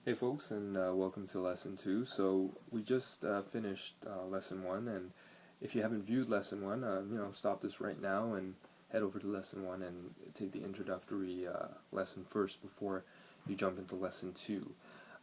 Hey folks, and welcome to lesson 2. So we just finished lesson 1, and if you haven't viewed lesson 1, stop this right now and head over to lesson 1 and take the introductory lesson first before you jump into lesson 2.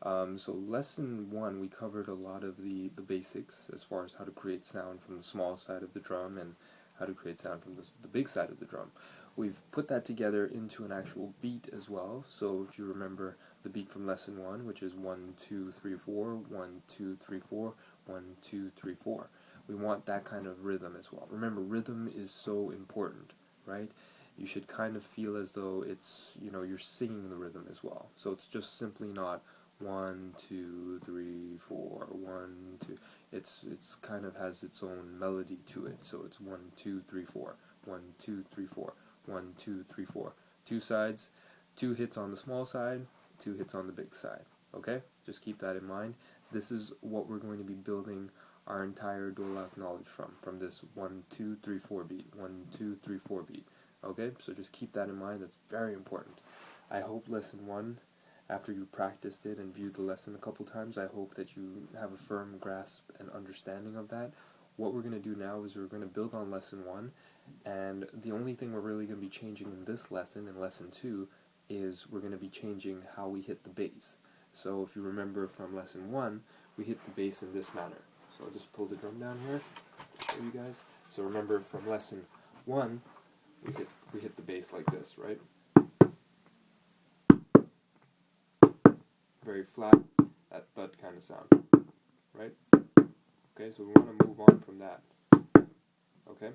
So lesson 1, we covered a lot of the basics as far as how to create sound from the small side of the drum and how to create sound from the big side of the drum. We've put that together into an actual beat as well. So if you remember the beat from lesson 1, which is 1, 2, 3, 4, 1, 2, 3, 4, 1, 2, 3, 4. We want that kind of rhythm as well. Remember, rhythm is so important, right? You should kind of feel as though it's, you're singing the rhythm as well. So it's just simply not 1, 2, 3, 4, 1, 2. It's kind of has its own melody to it. So it's 1, 2, 3, 4, 1, 2, 3, 4, 1, 2, 3, 4. Two sides, 2 hits on the small side, 2 hits on the big side. Okay? Just keep that in mind. This is what we're going to be building our entire Dholak knowledge from this 1, 2, 3, 4 beat. 1, 2, 3, 4 beat. Okay? So just keep that in mind. That's very important. I hope lesson 1, after you practiced it and viewed the lesson a couple times, I hope that you have a firm grasp and understanding of that. What we're going to do now is we're going to build on lesson 1, and the only thing we're really going to be changing in this lesson, in lesson 2, is we're going to be changing how we hit the bass. So if you remember from lesson 1, we hit the bass in this manner. So I'll just pull the drum down here for you guys. So remember from lesson 1, we hit the bass like this, right? Very flat, that thud kind of sound, right? Okay, so we want to move on from that. Okay?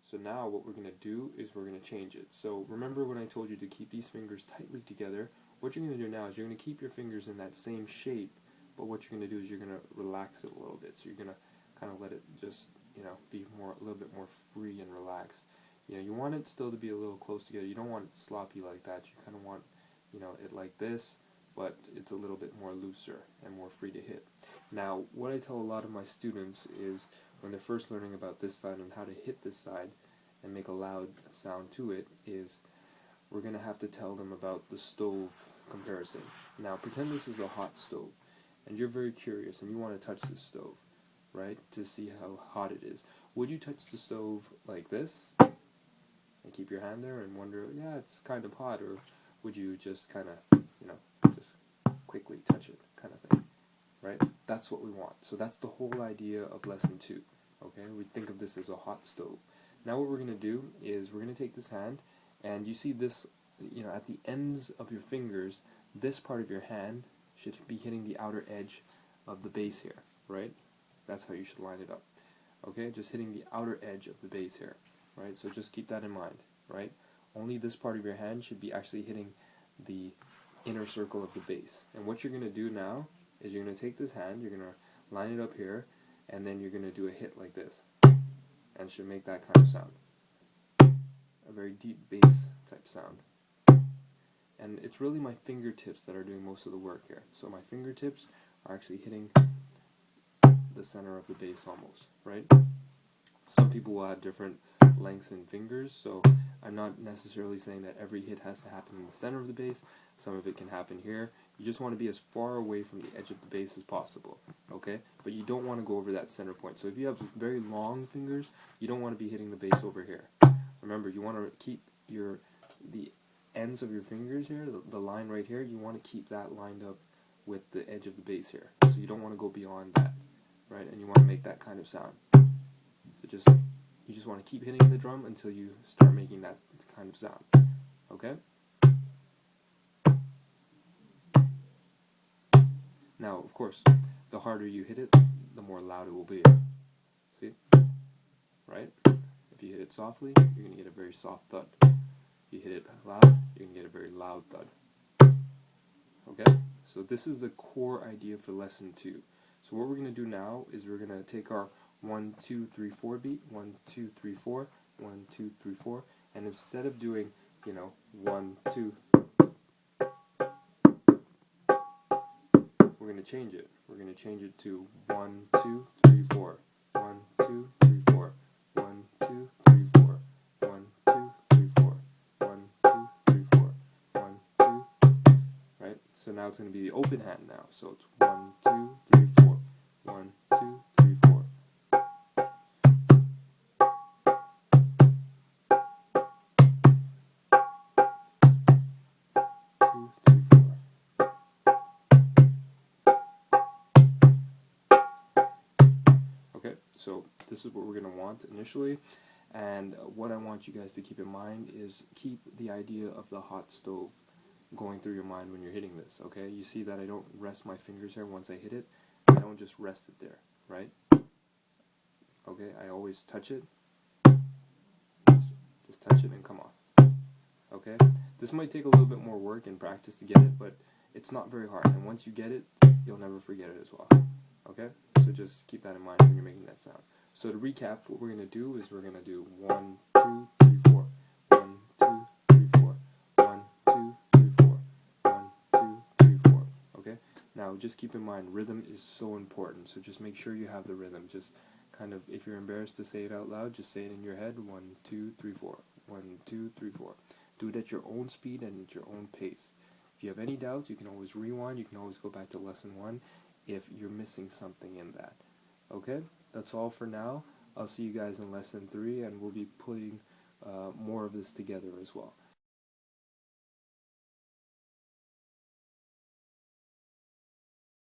So now what we're going to do is we're going to change it. So remember when I told you to keep these fingers tightly together? What you're going to do now is you're going to keep your fingers in that same shape, but what you're going to do is you're going to relax it a little bit. So you're going to kind of let it just, be a little bit more free and relaxed. You want it still to be a little close together. You don't want it sloppy like that. You kind of want, it like this, but it's a little bit more looser and more free to hit. Now, what I tell a lot of my students is when they're first learning about this side and how to hit this side and make a loud sound to it, is we're going to have to tell them about the stove comparison. Now, pretend this is a hot stove, and you're very curious, and you want to touch this stove, right, to see how hot it is. Would you touch the stove like this, and keep your hand there and wonder, yeah, it's kind of hot, or would you just kind of, just quickly touch it, kind of thing, right? That's what we want. So that's the whole idea of lesson 2, okay? We think of this as a hot stove. Now what we're going to do is we're going to take this hand, and you see this, at the ends of your fingers, this part of your hand should be hitting the outer edge of the bass here, right? That's how you should line it up, okay? Just hitting the outer edge of the bass here, right? So just keep that in mind, right? Only this part of your hand should be actually hitting the inner circle of the bass. And what you're going to do now is you're going to take this hand, you're going to line it up here, and then you're going to do a hit like this, and should make that kind of sound. A very deep bass type sound. And it's really my fingertips that are doing most of the work here. So my fingertips are actually hitting the center of the bass almost, right? Some people will have different lengths in fingers, so I'm not necessarily saying that every hit has to happen in the center of the bass. Some of it can happen here. You just want to be as far away from the edge of the bass as possible, okay? But you don't want to go over that center point. So if you have very long fingers, you don't want to be hitting the bass over here. Remember, you want to keep the ends of your fingers here, the line right here, you want to keep that lined up with the edge of the bass here. So you don't want to go beyond that, right? And you want to make that kind of sound. So you just want to keep hitting the drum until you start making that kind of sound, okay? Now, of course, the harder you hit it, the more loud it will be. See? Right? If you hit it softly, you're going to get a very soft thud. If you hit it loud, you're going to get a very loud thud. Okay? So this is the core idea for lesson 2. So what we're going to do now is we're going to take our 1, 2, 3, 4 beat, 1, 2, 3, 4, 1, 2, 3, 4, and instead of doing, 1, 2, we're going to change it. We're going to change it to 1, 2, 3, 4, 1, 2, 3, 4, 1, 2, 3, 4, 1, 2, 3, 4, 1, 2, 3, 4, 1, 2, right? So So now it's going to be the open hand now. So it's 1, 2, 3, 4. 1, 2, 3, 4. 2, 3, 4. Okay, so this is what we're going to want initially. And what I want you guys to keep in mind is keep the idea of the hot stove going through your mind when you're hitting this, okay? You see that I don't rest my fingers here once I hit it. I don't just rest it there, right? Okay, I always touch it. Just touch it and come off. Okay? This might take a little bit more work and practice to get it, but it's not very hard. And once you get it, you'll never forget it as well. Okay? So just keep that in mind when you're making that sound. So to recap, what we're going to do is we're going to do 1, 2, 3, 4. 1, 2, 3, 4. 1, 2, 3, 4. 1, 2, 3, 4. Okay? Now just keep in mind, rhythm is so important. So just make sure you have the rhythm. Just kind of, if you're embarrassed to say it out loud, just say it in your head. 1, 2, 3, 4. 1, 2, 3, 4. Do it at your own speed and at your own pace. If you have any doubts, you can always rewind. You can always go back to lesson 1 if you're missing something in that. Okay? That's all for now. I'll see you guys in lesson 3, and we'll be putting more of this together as well.